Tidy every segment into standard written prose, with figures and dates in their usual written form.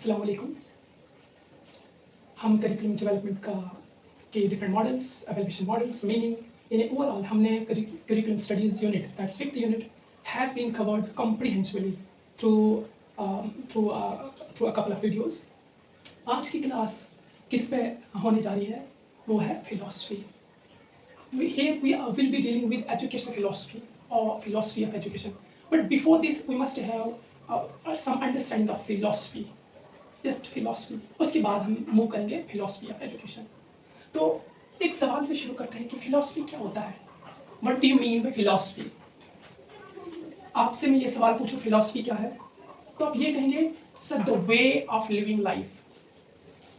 अस्सलाम वालेकुम। हम करिकुलम डेवलपमेंट का के different models, evaluation models, meaning यानी ओवरऑल हमने curriculum studies unit, that's 5th unit has been covered comprehensively through through a couple of videos. आज की क्लास किस पे होने जा रही है, वो है philosophy. Here we will be dealing with educational philosophy or philosophy of education. But before this, we must have some understanding of philosophy. Just philosophy, उसके बाद हम मूव करेंगे फिलॉसफी ऑफ एजुकेशन। तो एक सवाल से शुरू करते हैं कि फिलॉसफी क्या होता है। What do you mean by philosophy? आपसे मैं ये सवाल पूछूं फिलॉसफी क्या है, तो आप ये कहेंगे sir the way of living life,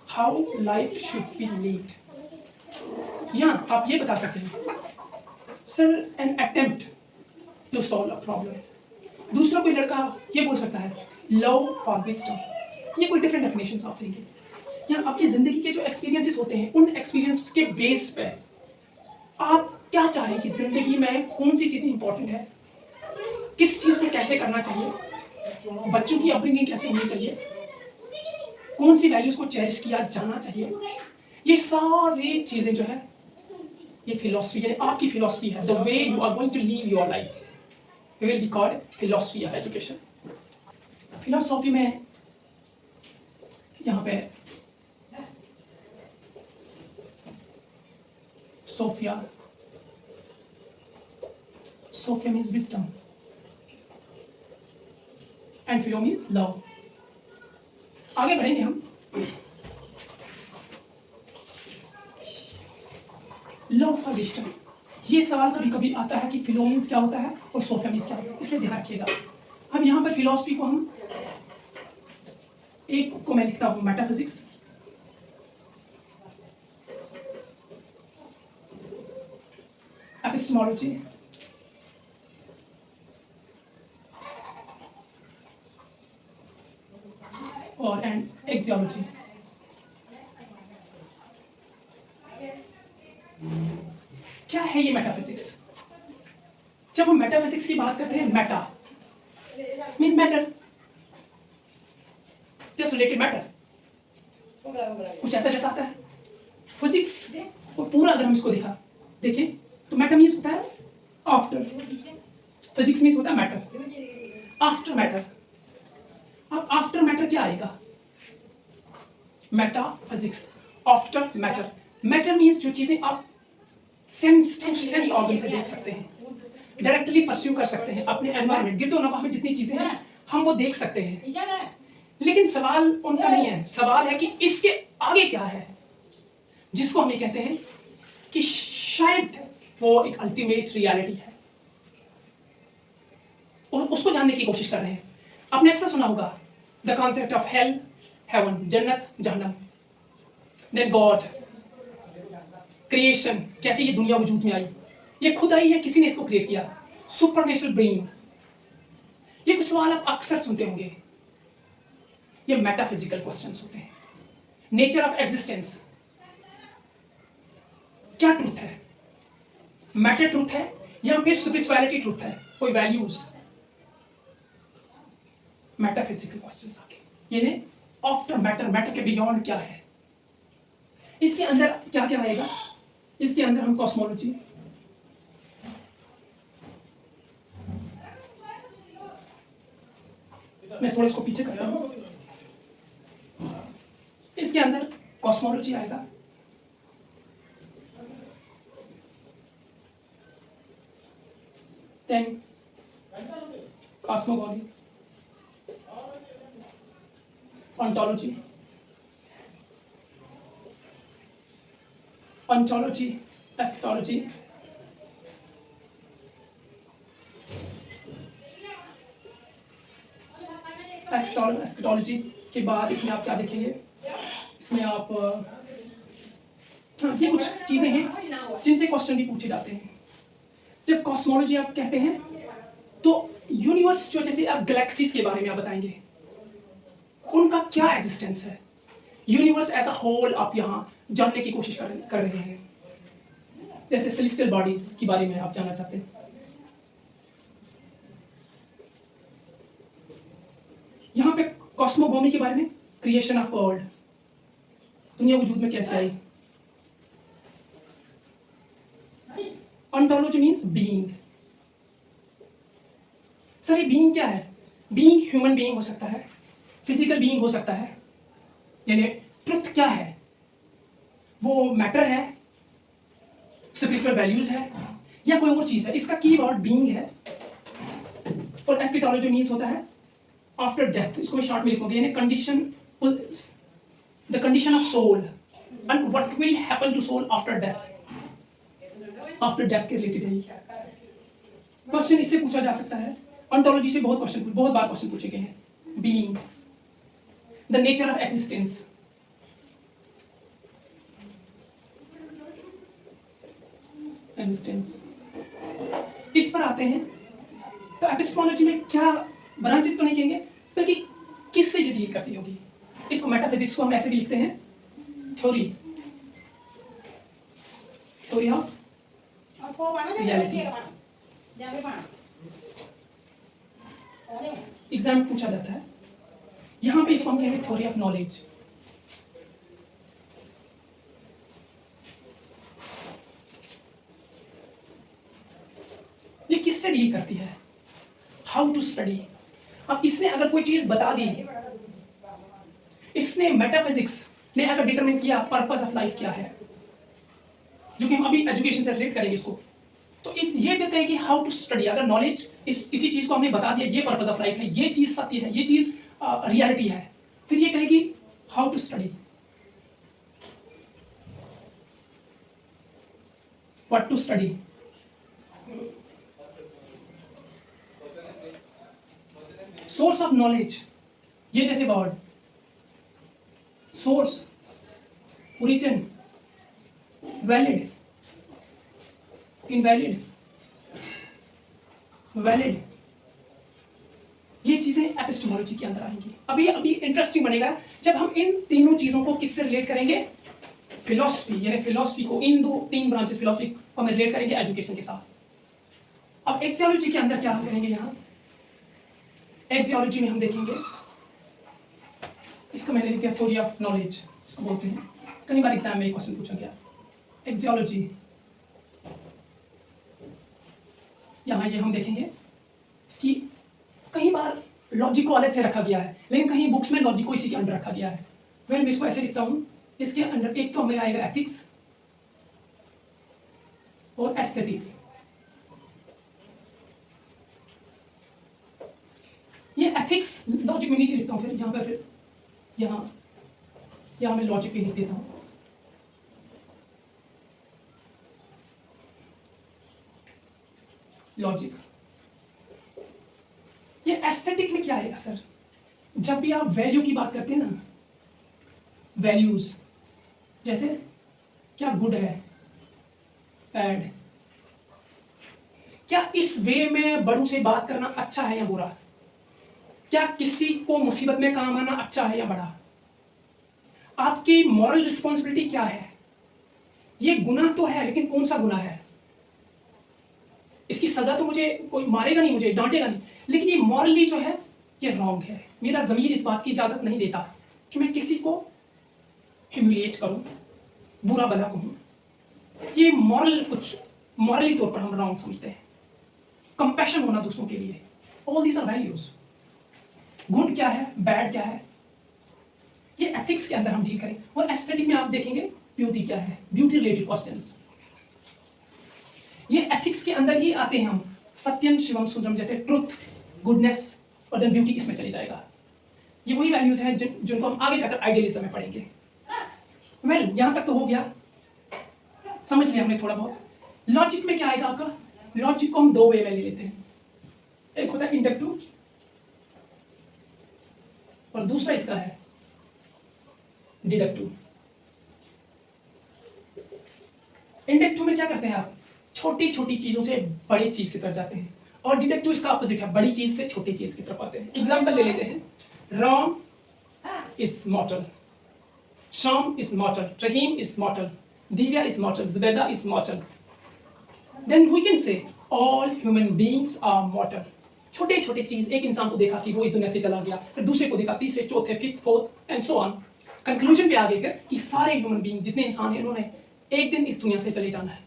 how life should be lead. या आप ये बता सकते हैं sir an attempt to solve a problem. दूसरा कोई लड़का ये बोल सकता है लव फॉर विजडम। ये कोई डिफरेंट डेफिनेशंस आप देंगे। या आपकी ज़िंदगी के जो एक्सपीरियंसेस होते हैं, उन एक्सपीरियंस के बेस पे आप क्या चाहें कि ज़िंदगी में कौन सी चीज़ें इंपॉर्टेंट है, किस चीज़ को कैसे करना चाहिए, बच्चों की अपब्रिंगिंग कैसे होनी चाहिए, कौन सी वैल्यूज़ को चेरिश किया जाना चाहिए, ये सारी चीज़ें जो है ये फिलॉसफी है, आपकी फिलॉसफी है। The way you are going to live your life will be called philosophy of education. Philosophy में यहाँ पे sophia means wisdom and philo means love. आगे बढ़ेंगे हम। लव फॉर विजडम, ये सवाल कभी कभी आता है कि फिलो मीन्स क्या होता है और सोफिया मीन्स क्या होता है, इसलिए ध्यान रखिएगा। अब यहाँ पर फिलोसफी को हम एक को मैं लिखता हूँ मेटाफिजिक्स, एपिस्टेमोलॉजी, और एंड एक्सियोलॉजी। क्या है ये मेटाफिजिक्स? जब हम मेटाफिजिक्स की बात करते हैं, Meta means matter, just related matter, कुछ ऐसा जैसा आता है। फिजिक्स और पूरा अगर हम इसको देखें तो मैटर मीन्स होता है आफ्टर, फिजिक्स मीन्स होता है मैटर, आफ्टर मैटर। अब आफ्टर मैटर क्या आएगा? Metaphysics after matter. Matter means जो चीजें आप सेंस ऑर्गन से देख सकते हैं, डायरेक्टली परस्यू कर सकते हैं, अपने एनवायरनमेंट गिरदो नवा में जितनी चीजें हैं हम वो देख सकते हैं। लेकिन सवाल उनका नहीं है, सवाल है कि इसके आगे क्या है, जिसको हम ये कहते हैं कि शायद वो एक अल्टीमेट रियलिटी है, और उसको जानने की कोशिश कर रहे हैं। आपने अक्सर सुना होगा the concept of hell, heaven, जन्नत, जहन्नम, देन गॉड, क्रिएशन, कैसे ये दुनिया वजूद में आई, ये खुद आई है, किसी ने इसको क्रिएट किया, सुपरनेचुरल ब्रेन। ये कुछ सवाल आप अक्सर सुनते होंगे, ये मेटाफिजिकल क्वेश्चंस होते हैं। नेचर ऑफ एग्जिस्टेंस, क्या ट्रूथ है, मैटर ट्रूथ है या फिर स्पिरिचुअलिटी ट्रूथ है, कोई वैल्यूज। मेटाफिजिकल क्वेश्चंस आके ये ने आफ्टर मैटर, मैटर के बियॉन्ड क्या है, इसके अंदर क्या क्या आएगा। इसके अंदर हम कॉस्मोलॉजी, मैं थोड़ा इसको पीछे करता हूं, इसके अंदर कॉस्मोलॉजी आएगा, then cosmogony, ontology, ontology, astrology, astrology के बाद इसमें आप क्या देखेंगे, इसमें आप ये कुछ चीजें हैं जिनसे क्वेश्चन भी पूछे जाते हैं। जब कॉस्मोलॉजी आप कहते हैं तो यूनिवर्स, जो जैसे आप गैलेक्सीज के बारे में आप बताएंगे, उनका क्या एग्जिस्टेंस है, यूनिवर्स एज अ होल आप यहाँ जानने की कोशिश कर रहे हैं। जैसे सेलेस्टियल बॉडीज के बारे में आप जानना चाहते हैं, यहाँ पे कॉस्मोगोनी के बारे में, क्रिएशन ऑफ वर्ल्ड, दुनिया वजूद में कैसे आई? Ontology means being. सर ये बीइंग क्या है? बीइंग ह्यूमन बीइंग हो सकता है, फिजिकल बीइंग हो सकता है, यानी ट्रुथ क्या है? वो मैटर है, स्पिरिचुअल वैल्यूज है, या कोई और चीज़ है? इसका की वर्ड बीइंग है। और एस्केटोलॉजी मीन्स होता है आफ्टर डेथ, इसको मैं शॉर्ट में लिखूंगी, यानी condition, the condition of soul and what will happen to soul after death. After death के रिलेटेड है ये क्वेश्चन, इससे पूछा जा सकता है। ऑन्टोलॉजी से बहुत बार क्वेश्चन पूछे गए हैं। Being, the nature of existence, इस पर आते हैं। तो एपिस्टेमोलॉजी में क्या ब्रांचेस तो नहीं कहेंगे, बल्कि किससे ये डील करती होगी। इसको मेटाफिजिक्स को हम ऐसे भी लिखते हैं, थ्योरी ऑफ रियलिटी। एग्जाम पूछा जाता है, यहां पे इसको हम कहेंगे थ्योरी ऑफ नॉलेज। ये किससे डील करती है? How to study. अब इसने अगर कोई चीज बता दी, इसने मेटाफिजिक्स ने अगर डिटरमिन किया पर्पस ऑफ लाइफ क्या है, जो कि हम अभी एजुकेशन से रिलेट करेंगे इसको, तो इस ये भी कहेगी हाउ टू स्टडी। अगर नॉलेज किसी चीज को हमने बता दिया, ये पर्पस ऑफ लाइफ है, ये चीज सत्य है, ये चीज रियलिटी है, फिर ये कहेगी how to study, what to study. Source of knowledge, ये जैसे word source, origin, valid, invalid, valid, ये चीजें एपिस्टेमोलॉजी के अंदर आएंगी। अभी इंटरेस्टिंग बनेगा जब हम इन तीनों चीजों को किससे रिलेट करेंगे? फिलॉसफी, यानी फिलॉसफी को, इन तीन ब्रांचेस फिलॉसफी को हम रिलेट करेंगे एजुकेशन के साथ। अब एक्सियोलॉजी के अंदर क्या हम करेंगे? यहाँ एक्सियोलॉजी में हम देखेंगे, इसको मैंने लिख दिया थ्योरी ऑफ नॉलेज, इसको बोलते हैं। कई बार एग्जाम में क्वेश्चन पूछा गया। एक्सियोलॉजी, यहाँ ये हम देखेंगे, इसकी कई बार लॉजिक को अलग से रखा गया है, लेकिन कहीं बुक्स में लॉजिक को इसी के अंदर रखा गया है। मैं इसको ऐसे लिखता हूँ, इसके अंदर एक तो हमें आएगा एथिक्स और एस्थेटिक्स। ये एथिक्स लॉजिक में नीचे लिखता हूँ, फिर यहाँ पर, फिर यहाँ मैं लॉजिक भी लिख देता हूँ। लॉजिक। ये एस्थेटिक में क्या आएगा सर? जब भी आप वैल्यू की बात करते हैं ना, वैल्यूज, जैसे क्या गुड है, बैड, क्या इस वे में बड़ों से बात करना अच्छा है या बुरा, क्या किसी को मुसीबत में काम आना अच्छा है या बड़ा, आपकी मॉरल रिस्पॉन्सिबिलिटी क्या है। ये गुनाह तो है, लेकिन कौन सा गुनाह है? इसकी सजा तो मुझे कोई मारेगा नहीं, मुझे डांटेगा नहीं, लेकिन ये मॉरली जो है ये रॉन्ग है। मेरा ज़मीर इस बात की इजाज़त नहीं देता कि मैं किसी को ह्यूमिलिएट करूं, बुरा भला कहूं। ये मॉरली तौर पर हम रॉन्ग समझते हैं। कंपैशन होना दूसरों के लिए, all these are values. Good क्या है, बैड क्या है, ये एथिक्स के अंदर हम डील करें। और एस्थेटिक में आप देखेंगे ब्यूटी क्या है, ब्यूटी रिलेटेड क्वेश्चंस, ये एथिक्स के अंदर ही आते हैं। हम सत्यम शिवम सुंदरम, जैसे ट्रुथ, गुडनेस और देन ब्यूटी, इसमें चली जाएगा। ये वही वैल्यूज हैं जिनको हम आगे जाकर आइडियलिज्म में पढ़ेंगे। वेल, यहां तक तो हो गया, समझ लिया हमने थोड़ा बहुत। लॉजिक में क्या आएगा आपका? लॉजिक को हम दो वे में ले लेते हैं, एक होता है इंडक्टिव और दूसरा इसका है डिडक्टिव। इंडक्टिव में क्या करते हैं आप? छोटी छोटी चीजों से बड़ी चीज की तरफ जाते हैं, और डिडक्टिव इसका ऑपोजिट है, बड़ी चीज से छोटी चीज की तरफ आते हैं। एग्जांपल ले लेते हैं, Ram is mortal, Shyam is mortal, Rahim is mortal, Divya is mortal, Zubaida is mortal. Then we can say all human beings are mortal. छोटे छोटे चीज, एक इंसान को देखा कि वो इस दुनिया से चला गया, फिर दूसरे को देखा, तीसरे, चौथे, fifth, fourth and so on, conclusion पे आ गए कि सारे ह्यूमन बीइंग जितने इंसान हैं उन्होंने एक दिन इस दुनिया से चले जाना है।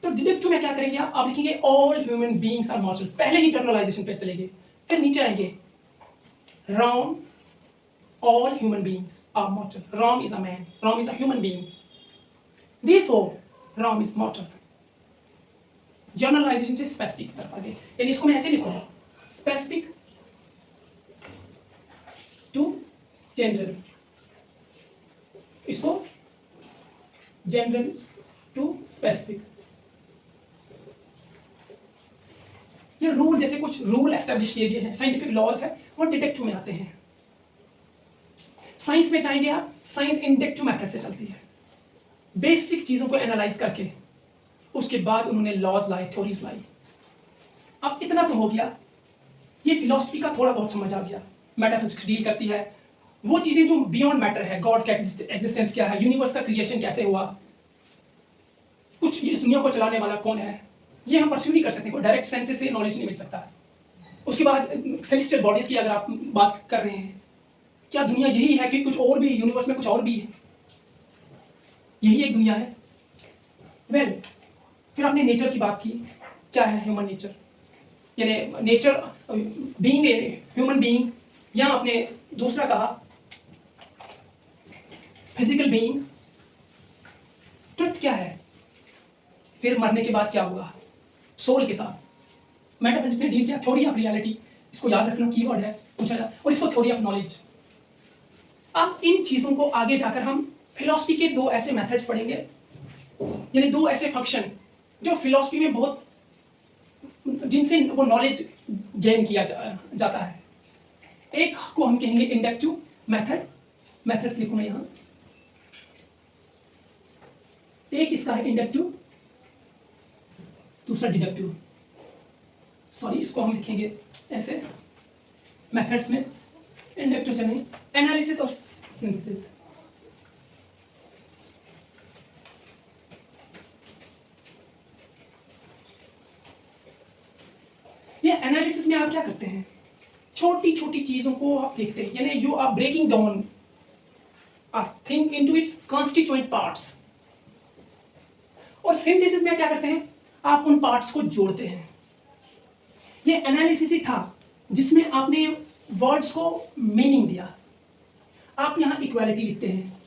तो डिडक्टिव में क्या करेंगे आप लिखेंगे all human beings are mortal, पहले ही जनरलाइजेशन पे चलेंगे, फिर नीचे आएंगे Ram, all human beings are mortal. Ram is a man. Ram is a human being. Therefore, Ram is mortal. Generalization से specific तरफ आगे, यानी इसको मैं ऐसे लिखूंगा, specific to general, इसको general to specific। ये रूल, जैसे कुछ रूल एस्टेब्लिश किए गए हैं, साइंटिफिक लॉज है, वो डिडक्टिव में आते हैं। साइंस में चाहेंगे आप, साइंस इंडक्टिव मेथड से चलती है, बेसिक चीजों को एनालाइज करके उसके बाद उन्होंने लॉज लाए, थ्योरीज लाई। अब इतना तो हो गया, ये फिलॉसफी का थोड़ा बहुत समझ आ गया। मेटाफिजिक्स डील करती है वो चीजें जो बियॉन्ड मैटर है, गॉड का एग्जिस्टेंस क्या है, यूनिवर्स का क्रिएशन कैसे हुआ, कुछ इस दुनिया को चलाने वाला कौन है, ये हम परस्यू नहीं कर सकते, कोई डायरेक्ट सेंस से नॉलेज नहीं मिल सकता। उसके बाद सेलेस्टियल बॉडीज की अगर आप बात कर रहे हैं, क्या दुनिया यही है कि कुछ और भी, यूनिवर्स में कुछ और भी है, यही एक दुनिया है? वेल, फिर आपने नेचर की बात की, क्या है ह्यूमन नेचर, यानी nature being a human being, या आपने दूसरा कहा फिजिकल बीइंग। ट्रुथ क्या है, फिर मरने के बाद क्या होगा सोल के साथ। मेटाफिजिक्स ने डील किया थ्योरी ऑफ रियलिटी, इसको याद रखना कीवर्ड है पूछा जाए, और इसको थ्योरी ऑफ नॉलेज। अब इन चीज़ों को आगे जाकर हम फिलॉसफी के दो ऐसे मेथड्स पढ़ेंगे, यानी दो ऐसे फंक्शन जो फिलॉसफी में बहुत, जिनसे वो नॉलेज गेन किया जाता है। एक को हम कहेंगे इंडक्टिव मेथड, मेथड्स लिखूँ मैं यहाँ, एक इसका है इंडक्टिव, दूसरा डिडक्टिव। सॉरी, इसको हम लिखेंगे ऐसे मेथड्स में, इंडक्टिव से नहीं, एनालिसिस और सिंथेसिस। ये एनालिसिस में आप क्या करते हैं, छोटी छोटी चीजों को आप देखते हैं, यानी you are breaking down a thing into its constituent parts. और सिंथेसिस में क्या करते हैं, आप उन पार्ट्स को जोड़ते हैं। ये एनालिसिस ही था जिसमें आपने वर्ड्स को मीनिंग दिया। आप यहां इक्वालिटी लिखते हैं,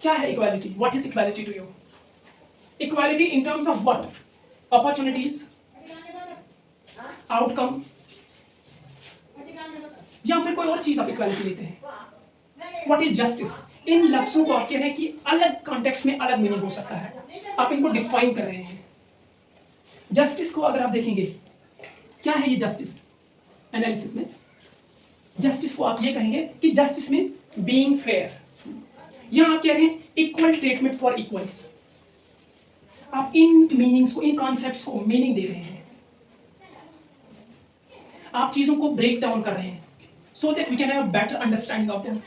क्या है equality, what is equality to you? Equality in terms of what, opportunities, outcome, या फिर कोई और चीज आप इक्वालिटी लेते हैं। व्हाट इज जस्टिस, इन लफ्जों को आप कह रहे हैं कि अलग कॉन्टेक्स्ट में अलग मीनिंग हो सकता है, आप इनको डिफाइन कर रहे हैं। जस्टिस को अगर आप देखेंगे, क्या है ये जस्टिस एनालिसिस में, जस्टिस को आप ये कहेंगे कि जस्टिस मीन बीइंग फेयर। यहां आप कह रहे हैं इक्वल ट्रीटमेंट फॉर इक्वल्स। आप इन मीनिंग्स को, इन कॉन्सेप्ट्स को मीनिंग दे रहे हैं, आप चीजों को ब्रेक डाउन कर रहे हैं so that we can have a better understanding of them.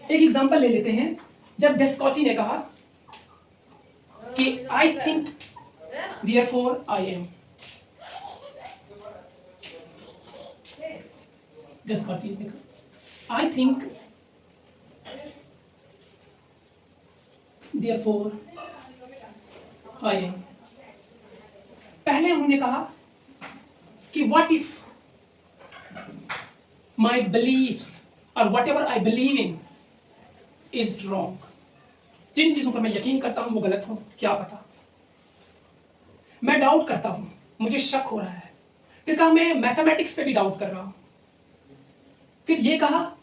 एक एग्जांपल ले लेते हैं, जब डेस्कॉची ने कहा कि I think therefore I am, Descartes ने कहा I think therefore I am. पहले उन्होंने कहा कि व्हाट इफ माई बिलीव्स और whatever I believe in is wrong. जिन चीजों पर मैं यकीन करता हूं वो गलत हो, क्या पता। मैं डाउट करता हूं, मुझे शक हो रहा है। फिर कहा मैं मैथमेटिक्स पे भी डाउट कर रहा हूं। फिर ये कहा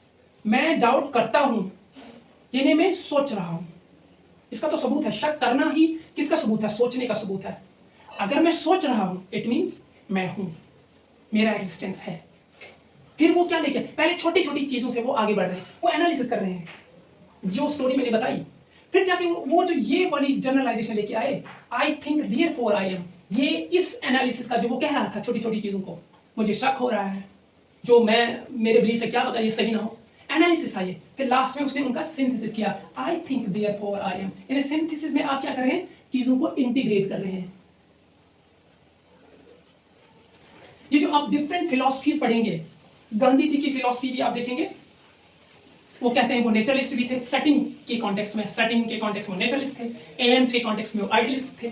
मैं डाउट करता हूं, यानी मैं सोच रहा हूं। इसका तो सबूत है, शक करना ही किसका सबूत है, सोचने का सबूत है। अगर मैं सोच रहा हूं इट मीन्स मैं हूं, मेरा एग्जिस्टेंस है। फिर वो क्या लेके, पहले छोटी छोटी चीजों से वो आगे बढ़ रहे हैं, वो एनालिसिस कर रहे हैं जो स्टोरी मैंने बताई। फिर जाके वो जो ये वाली जनरलाइजेशन लेके आए, आई थिंक देयरफॉर आई एम, ये इस एनालिसिस का जो वो कह रहा था छोटी छोटी चीजों को, मुझे शक हो रहा है, जो मैं मेरे बिलीफ से क्या पता ये सही ना हो, एनालिसिस आइए। फिर लास्ट में उसने उनका सिंथेसिस किया, आई थिंक देयरफॉर आई एम। यानी सिंथेसिस में आप क्या कर रहे हैं, चीजों को इंटीग्रेट कर रहे हैं। ये जो आप डिफरेंट फिलॉसफीज पढ़ेंगे, गांधी जी की फिलॉसफी भी आप देखेंगे, वो कहते हैं वो नेचरलिस्ट भी थे, सेटिंग के कॉन्टेक्स्ट में नेचरलिस्ट थे, एम्स के कॉन्टेक्स्ट में वो आइडियलिस्ट थे,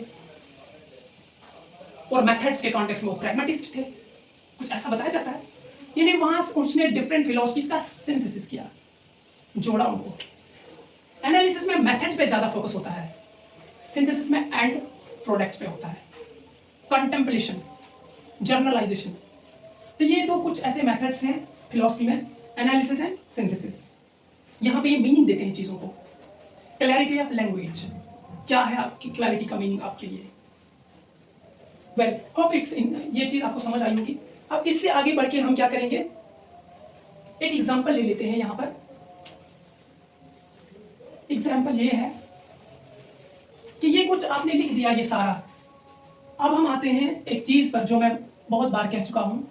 और मेथड्स के कॉन्टेक्स्ट में वो प्रैग्मेटिस्ट थे, कुछ ऐसा बताया जाता है। यानी वहां उसने डिफरेंट फिलॉसफीज का सिंथेसिस किया, जोड़ा उनको। एनालिसिस में मेथड पे ज्यादा फोकस होता है, सिंथेसिस में एंड प्रोडक्ट पे होता है, कंटेम्पलेशन, जर्नलाइजेशन। तो ये तो कुछ ऐसे मेथड्स हैं फिलॉसफी में, एनालिसिस एंड सिंथेसिस। यहाँ पे ये मीनिंग देते हैं चीज़ों को। क्लैरिटी ऑफ लैंग्वेज, क्या है आपकी क्लैरिटी का मीनिंग आपके लिए? वेल होप इट्स इन, ये चीज़ आपको समझ आई होगी। अब इससे आगे बढ़ के हम क्या करेंगे, एक एग्जाम्पल ले लेते हैं। यहाँ पर एग्जाम्पल ये है कि ये कुछ आपने लिख दिया ये सारा। अब हम आते हैं एक चीज़ पर जो मैं बहुत बार कह चुका हूँ।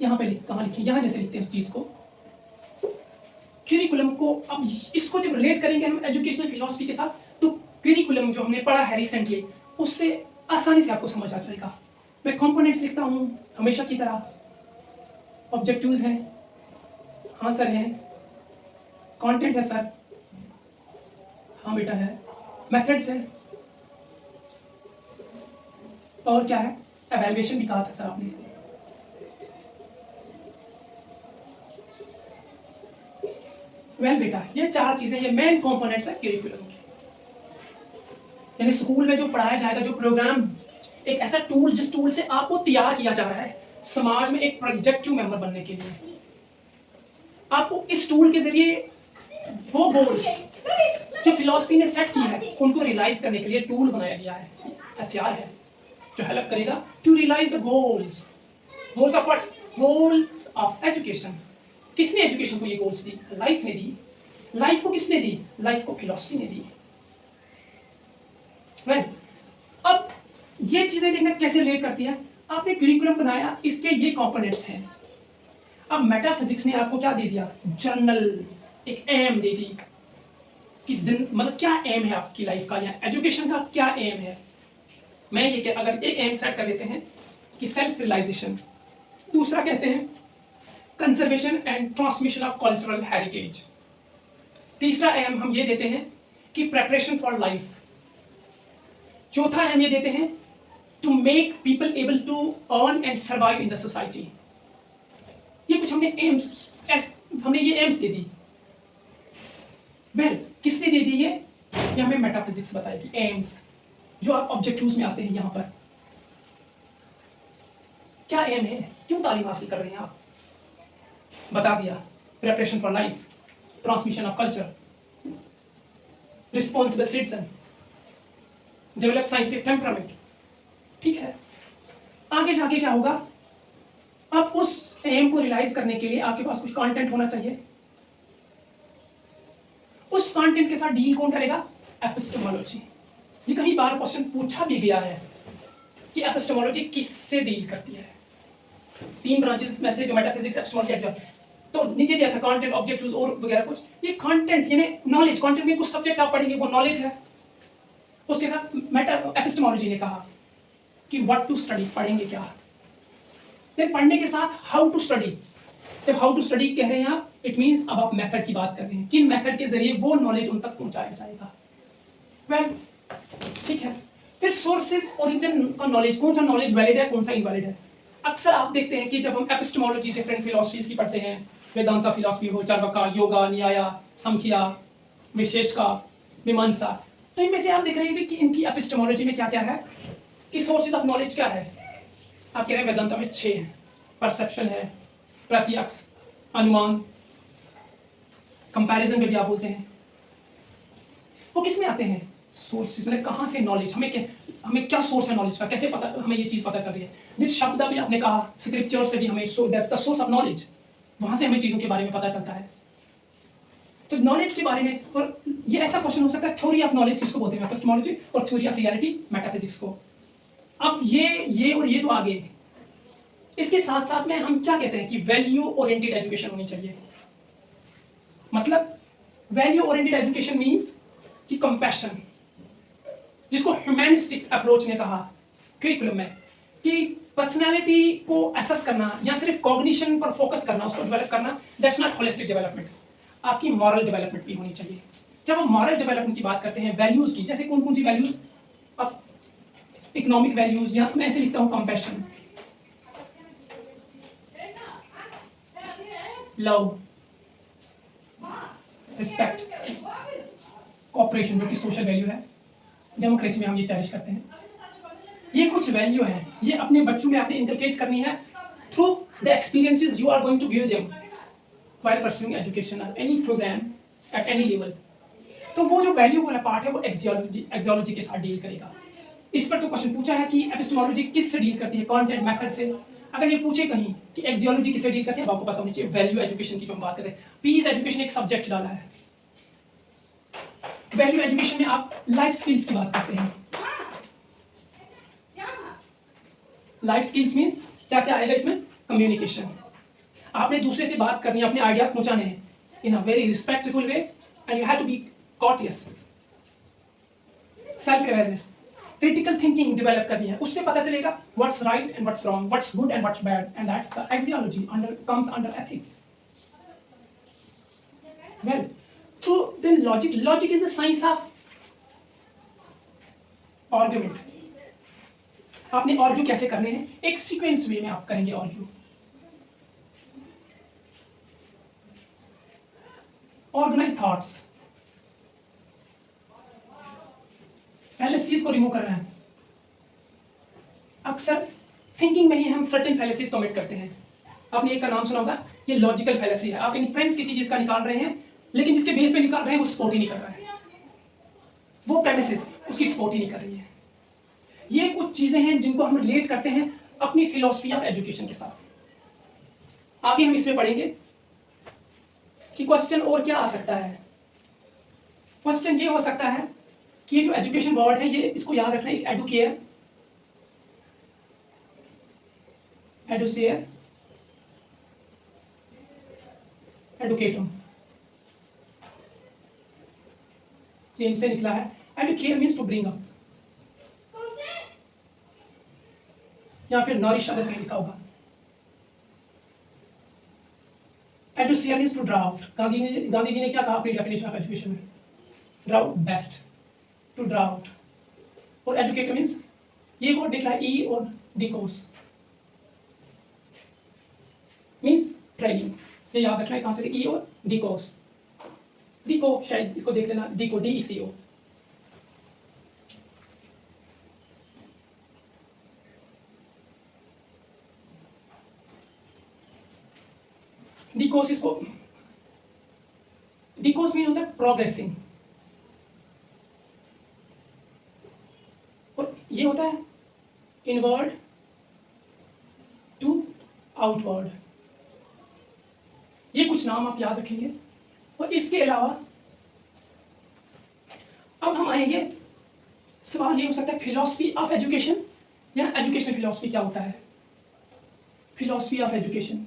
यहाँ पे कहाँ लिखी, यहाँ जैसे लिखते हैं उस चीज़ को, क्यूरिकुलम को। अब इसको जब रिलेट करेंगे हम एजुकेशनल फिलॉसफी के साथ, तो क्यूरिकुलम जो हमने पढ़ा है रिसेंटली, उससे आसानी से आपको समझ आ जाएगा। मैं कंपोनेंट्स लिखता हूँ हमेशा की तरह, ऑब्जेक्टिव्स हैं, हाँ सर हैं, कंटेंट है सर, हाँ बेटा है, मेथड्स है, और क्या है, एवेल्युएशन भी कहा था सर आपने। वेल बेटा, ये चार चीजें, ये मेन कंपोनेंट्स है करिकुलम के। यानी स्कूल में जो पढ़ाया जाएगा, जो प्रोग्राम, एक ऐसा टूल जिस टूल से आपको तैयार किया जा रहा है समाज में एक प्रोजेक्टिव मेंबर बनने के लिए। आपको इस टूल के जरिए वो गोल्स जो फिलॉसफी ने सेट की है उनको रियलाइज करने के लिए टूल बनाया गया है, हथियार है जो हेल्प करेगा to realize the goals. Goals of what? Goals of education. किसने एजुकेशन को ये गोल्स दी? लाइफ ने दी। लाइफ को किसने दी? लाइफ को फिलॉसफी ने दी। वेल, अब ये चीजें देखना कैसे रिलेट करती है। आपने करिकुलम बनाया, इसके ये कंपोनेंट्स हैं। अब मेटाफिजिक्स ने आपको क्या दे दिया? जर्नल, एक एम दे दी कि मतलब क्या एम है आपकी लाइफ का, या एजुकेशन का क्या एम है। मैं ये अगर एक एम सेट कर लेते हैं कि सेल्फ रियलाइजेशन, दूसरा कहते हैं conservation and transmission of cultural heritage, तीसरा एम हम ये देते हैं कि प्रेपरेशन फॉर लाइफ, चौथा एम ये देते हैं to make people able to earn and survive in the society. ये कुछ हमने एम्स, हमने ये एम्स दे दी। वेल, किसने दे दी ये हमें मेटाफिजिक्स बताएगी। एम्स जो आप ऑब्जेक्टिव्स में आते हैं, यहाँ पर क्या एम है, क्यों तालीम हासिल कर रहे हैं आप, बता दिया। Preparation for life, transmission of culture, responsible citizen, develop scientific temperament. ठीक है, आगे जाके क्या होगा? अब उस एम को रियलाइज करने के लिए आपके पास कुछ कंटेंट होना चाहिए। उस कंटेंट के साथ डील कौन करेगा? एपिस्टेमोलॉजी। ये कहीं बार क्वेश्चन पूछा भी गया है कि एपिस्टेमोलॉजी किससे डील करती है। 3 ब्रांचेस में से जो मेटाफिजिक्स, एपिस्टेमोलॉजी, एग्जाम, तो नीचे दिया था कंटेंट, ऑब्जेक्टिव्स और वगैरह कुछ। ये कंटेंट यानी नॉलेज, कंटेंट में कुछ सब्जेक्ट आप पढ़ेंगे वो नॉलेज है। उसके साथ एपिस्टेमोलॉजी ने कहा कि व्हाट टू स्टडी, पढ़ेंगे क्या। फिर पढ़ने के साथ हाउ टू स्टडी। जब हाउ टू स्टडी कह रहे हैं आप, इट मीन्स अब आप मेथड की बात कर रहे हैं, किन मेथड के जरिए वो नॉलेज उन तक पहुंचाया जाएगा। वेल, ठीक है। फिर सोर्सेज, ओरिजिन का नॉलेज, कौन सा नॉलेज वैलिड है, कौन सा इनवैलिड है। अक्सर आप देखते हैं कि जब हम एपिस्टेमोलॉजी डिफरेंट फिलॉसफीज की पढ़ते हैं, वेदांता फिलॉसफी हो, चार्वाका, योगा, न्याय, संख्या, विशेषका, मीमांसा, तो इनमें से आप देख रहे हैं कि इनकी एपिस्टेमोलॉजी में क्या क्या है, कि सोर्सेज ऑफ नॉलेज क्या है। आप कह रहे हैं वेदांता में 6 हैं। परसेप्शन है, प्रत्यक्ष, अनुमान, कंपैरिजन में भी आप बोलते हैं। वो किस में आते हैं? सोर्सेज, मतलब कहाँ से नॉलेज, हमें क्या सोर्स है नॉलेज का, कैसे पता, हमें ये चीज़ पता चल रही है। जिस शब्द भी आपने कहा, स्क्रिप्चर से भी हमें that's the source of knowledge, वहाँ से हमें चीज़ों के बारे में पता चलता है। तो नॉलेज के बारे में, और ये ऐसा क्वेश्चन हो सकता है, थ्योरी ऑफ नॉलेज किसको बोलते हैं? एपिस्टेमोलॉजी, और थ्योरी ऑफ रियलिटी मेटाफिजिक्स को। अब ये और ये तो आगे, इसके साथ साथ में हम क्या कहते हैं कि वैल्यू ओरिएंटेड एजुकेशन होनी चाहिए। मतलब वैल्यू ओरिएंटेड एजुकेशन मींस कि कंपैशन, जिसको ह्यूमैनिस्टिक अप्रोच ने कहा करिकुलम में, कि पर्सनैलिटी को असेस करना या सिर्फ कॉग्निशन पर फोकस करना, उसको डेवलप करना, दैट्स नॉट होलिस्टिक डेवलपमेंट। आपकी मॉरल डेवलपमेंट भी होनी चाहिए। जब हम मॉरल डेवलपमेंट की बात करते हैं, वैल्यूज़ की, जैसे कौन कौन सी वैल्यूज़, अब इकोनॉमिक वैल्यूज़, या मैं ऐसे लिखता हूँ कंपैशन, लव, रिस्पेक्ट, कोऑपरेशन जो कि सोशल वैल्यू है, डेमोक्रेसी में हम ये चेरिश करते हैं। ये कुछ वैल्यू है, ये अपने बच्चों में आपने इंकलकेट करनी है through the experiences you are going to give them while pursuing education और any programme at any level. तो वो जो वैल्यू वाला पार्ट है वो एक्सियोलॉजी के साथ डील करेगा। इस पर तो क्वेश्चन पूछा है कि एपिस्टेमोलॉजी किससे डील करती है, कंटेंट मेथड से। अगर ये पूछे कहीं कि एक्सियोलॉजी किससे डील करती है, आपको पता होनी चाहिए वैल्यू एजुकेशन की जो हम बात कर रहे हैं। पीस एजुकेशन एक सब्जेक्ट डाला है। वैल्यू एजुकेशन में आप लाइफ स्किल्स की बात करते हैं। लाइफ स्किल्स मीन क्या क्या आएगा इसमें? कम्युनिकेशन, आपने दूसरे से बात करनी है, अपने आइडियाज पहुंचाने हैं in a very respectful way and you have to be courteous. Self awareness, critical thinking develop करनी है, उससे पता चलेगा what's right and what's wrong, what's good and what's bad, and that's the axiology under comes under ethics. Well, through then logic is the science of argument. आपने argue कैसे करने हैं, एक सीक्वेंस वे में आप करेंगे आर्ग्यू। ऑर्गेनाइज थॉट्स, फैलेसीज को remove करना है। अक्सर थिंकिंग में ही हम सर्टेन फैलेसीज कमिट करते हैं। आपने एक का नाम सुना होगा, ये लॉजिकल फैलेसी है। आप इन्फ्रेंस किसी चीज का निकाल रहे हैं, लेकिन जिसके बेस पे निकाल रहे हैं वो सपोर्ट ही नहीं कर रहा है, वो प्रेमिसेस उसकी सपोर्ट ही नहीं कर रही है। ये कुछ चीजें हैं जिनको हम रिलेट करते हैं अपनी फिलॉसफी ऑफ एजुकेशन के साथ। आगे हम इसमें पढ़ेंगे कि क्वेश्चन और क्या आ सकता है। क्वेश्चन ये हो सकता है कि ये जो एजुकेशन वर्ड है, ये इसको याद रखना है, एडुकेयर, एडुसेयर, एडुकेटम, ये इनसे निकला है। Educare means to bring up, या फिर नॉरिश अगर कहीं लिखा होगा। Educere means to draw out. Gandhi ji ने क्या कहा अपनी डेफिनेशन ऑफ एजुकेशन में? Draw out best, to draw out. और एजुकेटर मीन्स ये वर्ड निकला है ई और डिकोस, मीन्स ट्रेनिंग। ये याद रखना है कहां से, ई और डिकोस। डिको शायद इसको देख लेना, डिको, DECO। डिकोस, इसको डिकोस मीन होता है प्रोग्रेसिंग, और ये होता है इनवर्ड टू आउटवर्ड। ये कुछ नाम आप याद रखेंगे। और इसके अलावा अब हम आएंगे, सवाल ये हो सकता है फिलॉसफी ऑफ एजुकेशन या एजुकेशन फिलॉसफी क्या होता है? Philosophy of education,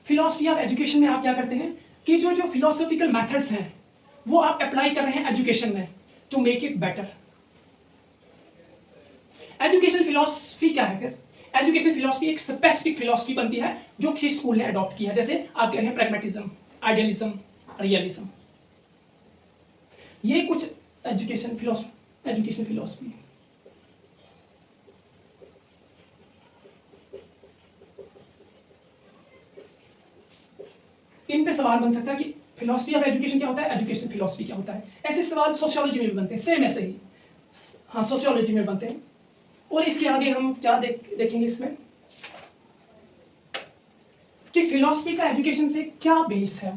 philosophy of education में आप क्या करते हैं कि जो जो फिलोसॉफिकल मेथड्स हैं वो आप अप्लाई कर रहे हैं एजुकेशन में to make it better. Education philosophy क्या है फिर? एजुकेशन फिलॉसफी एक स्पेसिफिक फिलॉसफी बनती है जो किसी स्कूल ने अडॉप्ट किया, जैसे आप कह रहे हैं प्रैग्मेटिज्म, आइडियलिज्म, रियलिज्म। ये कुछ एजुकेशन फिलॉसफी। इन पे सवाल बन सकता है कि फिलॉसफी ऑफ एजुकेशन क्या होता है, एजुकेशन फिलॉसफी क्या होता है। ऐसे सवाल सोशियोलॉजी में भी बनते हैं, सेम ऐसे ही, हाँ सोशियोलॉजी में बनते हैं। और इसके आगे हम क्या देखेंगे इसमें कि फिलॉसफी का एजुकेशन से क्या बेस है।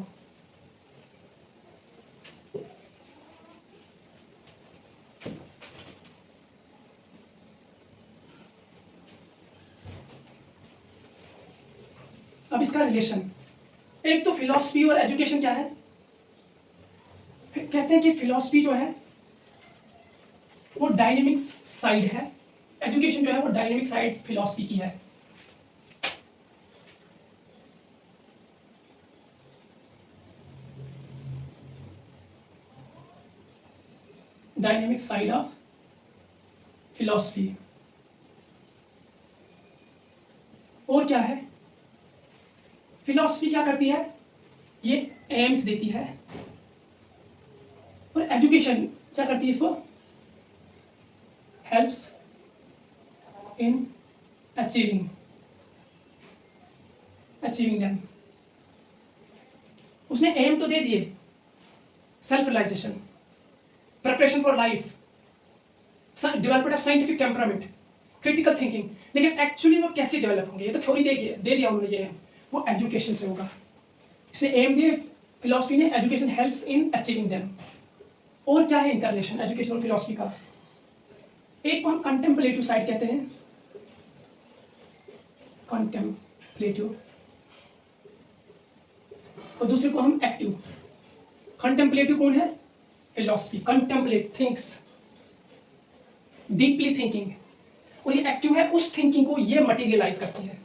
अब इसका रिलेशन, एक तो फिलॉसफी और एजुकेशन क्या है, कहते हैं कि फिलॉसफी जो है वो डायनेमिक साइड है, एजुकेशन जो है वो डायनेमिक साइड फिलॉसफी की है। Dynamic side of philosophy. और क्या है, फिलॉसफी क्या करती है, ये एम्स देती है, और एजुकेशन क्या करती है, इसको हेल्प्स इन अचीविंग देम। उसने एम तो दे दिए, self realization, preparation for life, development of scientific temperament, critical thinking, लेकिन एक्चुअली वो कैसे डेवलप होंगे, ये तो थ्योरी दे दिया उन्होंने, ये वो एजुकेशन से होगा। इसने एम दिए फिलॉसफी ने, education helps in achieving them. और क्या है इनका रिलेशन एजुकेशन और फिलॉसफी का, एक को हम कंटेम्पलेटिव साइड कहते हैं, कंटेम्पलेटिव, और दूसरे को हम एक्टिव। कंटेम्पलेटिव कौन है, philosophy, contemplate, thinks, deeply thinking, और ये एक्टिव है, उस थिंकिंग को ये मटेरियलाइज करती है।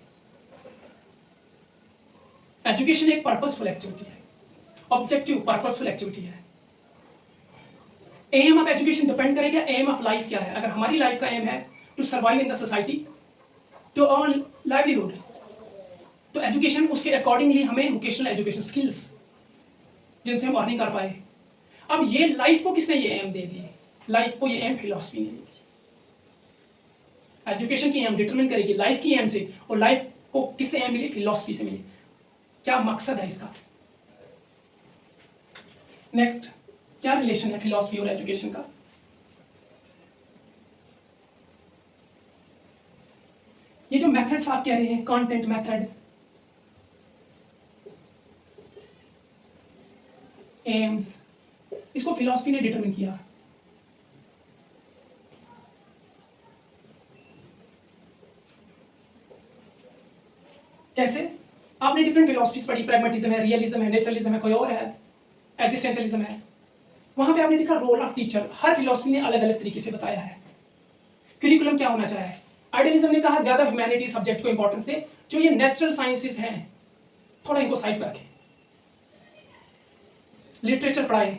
एजुकेशन एक पर्पसफुल एक्टिविटी है, ऑब्जेक्टिव पर्पसफुल एक्टिविटी है। एम ऑफ एजुकेशन डिपेंड करेगा एम ऑफ लाइफ क्या है। अगर हमारी लाइफ का एम है to survive in the society, to earn livelihood, तो एजुकेशन उसके अकॉर्डिंगली हमें वोकेशनल एजुकेशन स्किल्स जिनसे हम अर्निंग कर पाए। अब ये लाइफ को किसने ये एम दे दी, लाइफ को ये एम फिलॉसफी ने दी। एजुकेशन की एम डिटरमिन करेगी लाइफ की एम से, और लाइफ को किससे एम मिली, फिलॉसफी से मिली। क्या मकसद है इसका। नेक्स्ट, क्या रिलेशन है फिलॉसफी और एजुकेशन का। ये जो मेथड्स आप कह रहे हैं, कंटेंट मेथड, एम्स, इसको फिलॉसफी ने डिटरमिन किया। कैसे, आपने डिफरेंट फिलॉसफीज पढ़ी, प्रैग्मेटिज्म है, रियलिज्म है, नेचुरलिज्म है, कोई और है, एग्जिस्टेंशियलिज्म है। वहां पे आपने देखा रोल ऑफ टीचर, हर फिलॉसफी ने अलग अलग तरीके से बताया है। करिकुलम क्या होना चाहिए, आइडियलिज्म ने कहा ज्यादा ह्यूमैनिटी सब्जेक्ट को इंपॉर्टेंस दे, जो ये नेचुरल साइंसेस हैं थोड़ा इनको साइड पर रखें, लिटरेचर पढ़ाए,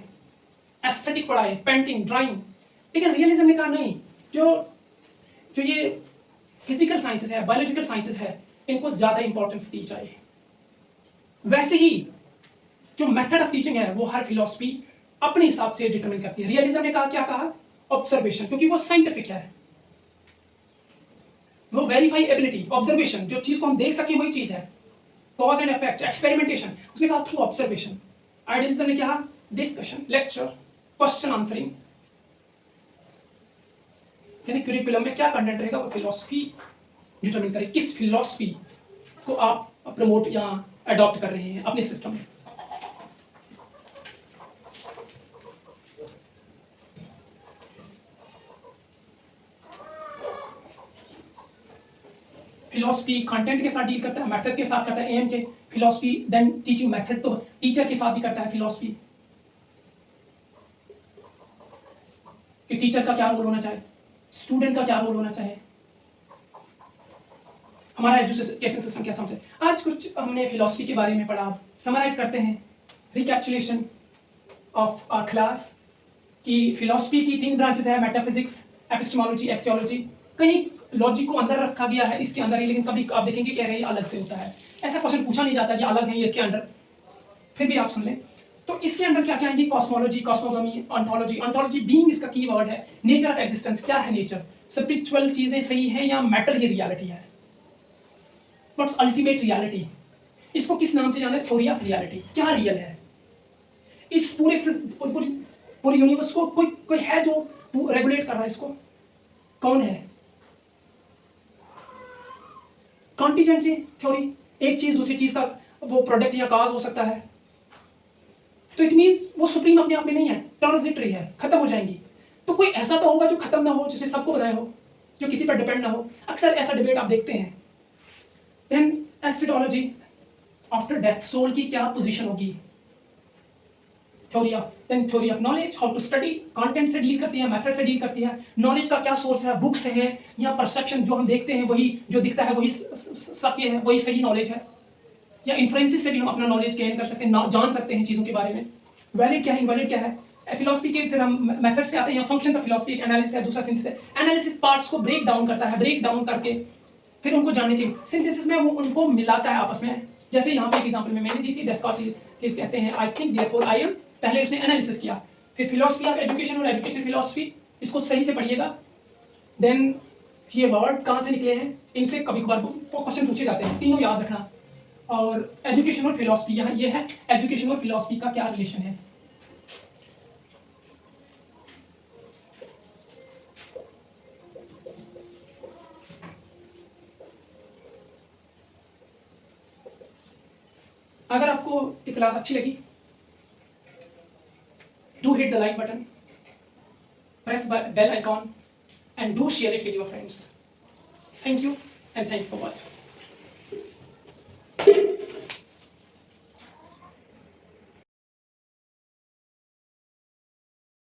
एस्थेटिक पढ़ाए, पेंटिंग, ड्राइंग। लेकिन रियलिज्म ने कहा नहीं, जो ये फिजिकल साइंसेस है, बायोलॉजिकल साइंसेस है, इनको ज्यादा इंपॉर्टेंस दी जाए। वैसे ही जो मेथड ऑफ टीचिंग है वो हर फिलॉसफी अपने हिसाब से डिटरमिन करती है। रियलिज्म ने कहा, क्या कहा, ऑब्जर्वेशन, क्योंकि वो साइंटिफिक है, वो वेरीफाई एबिलिटी, ऑब्जर्वेशन, जो चीज को हम देख सकें वही चीज है, कॉज एंड इफेक्ट, एक्सपेरिमेंटेशन, उसने कहा थ्रू ऑब्जर्वेशन। आइडियलिज्म ने कहा डिस्कशन, लेक्चर, क्वेश्चन आंसरिंग। यानी करिकुलम में क्या कंटेंट रहेगा वो फिलॉसफी डिटरमिन करे, किस फिलॉसफी को आप प्रमोट या अडॉप्ट कर रहे हैं अपने सिस्टम में। फिलॉसफी कंटेंट के साथ डील करता है, मेथड के साथ करता है, एम के, फिलॉसफी देन टीचिंग मेथड तो टीचर के साथ भी करता है फिलॉसफी, कि टीचर का क्या रोल होना चाहिए, स्टूडेंट का क्या रोल होना चाहिए, हमारा एजुकेशन सिस्टम क्या समझे। आज कुछ हमने फिलॉसफी के बारे में पढ़ा, समराइज करते हैं, रिकैप्चुलेशन ऑफ आवर क्लास, कि फिलॉसफी की 3 ब्रांचेस है, मेटाफिजिक्स, एपिस्टेमोलॉजी, एक्सियोलॉजी। कहीं लॉजिक को अंदर रखा गया है इसके अंदर ही, लेकिन कभी आप देखेंगे कह रहे हैं अलग से होता है, ऐसा क्वेश्चन पूछा नहीं जाता कि अलग है ये इसके अंदर, फिर भी आप सुन लें। तो इसके अंदर क्या क्या आएंगी, कॉस्मोलॉजी, कॉस्मोगमी, ऑन्टोलॉजी। ऑन्टोलॉजी बीइंग इसका की वर्ड है, नेचर ऑफ एग्जिस्टेंस, क्या है नेचर, स्पिरिचुअल चीजें सही है या मैटर ही रियलिटी है, व्हाट्स अल्टीमेट रियलिटी, इसको किस नाम से जाना है, थ्योरी ऑफ रियलिटी, क्या रियल है। इस पूरे यूनिवर्स को कोई है जो रेगुलेट कर रहा है इसको, कौन है। कॉन्टिजेंसी थ्योरी, एक चीज दूसरी चीज का वो प्रोडक्ट या काज हो सकता है, तो इट मींस वो सुप्रीम अपने आप में नहीं है, ट्रांजिटरी है, खत्म हो जाएंगी। तो कोई ऐसा तो होगा जो खत्म ना हो, जिसे सबको बताया हो, जो किसी पर डिपेंड ना हो। अक्सर ऐसा डिबेट आप देखते हैं। Then eschatology, after death soul की क्या पोजीशन होगी, theory of knowledge, how to study, content से डील करती है, मेथड से डील करती है, नॉलेज का क्या सोर्स है, बुक्स है या परसेप्शन, जो हम देखते हैं वही जो दिखता है वही सत्य है, वही सही नॉलेज है, या इन्फ्लुएंसेस से भी हम अपना नॉलेज गेन कर सकते हैं, जान सकते हैं चीज़ों के बारे में। वैलिड क्या है, इनवैलिड क्या है, फिलोसफी के फिर हम मेथड्स पे आते हैं, फंक्शंस ऑफ फिलोसफी, एनालिसिस है, दूसरा सिंथेसिस है। एनालिसिस पार्ट्स को ब्रेक डाउन करता है, ब्रेक डाउन करके फिर उनको जानने के। सिंथेसिस में वो उनको मिलाता है आपस में। जैसे यहाँ पे एक एग्जांपल में मैंने दी थी, डेस्कार्tes कहते हैं आई थिंक देयरफॉर आई एम, पहले उसने एनालिसिस किया, फिर फिलोसफी ऑफ एजुकेशन और एजुकेशन फिलोसफी, इसको सही से पढ़िएगा। देन ये वर्ड कहाँ से निकले हैं, इनसे कभी कभार क्वेश्चन पूछे जाते हैं, तीनों याद रखना। और एजुकेशन और फिलोसफी, यहाँ ये है एजुकेशन और फिलोसफी का क्या रिलेशन है। अगर आपको ये क्लास अच्छी लगी, do hit the like button, press bell icon, and do share it with your friends. Thank you, and thank you for watching.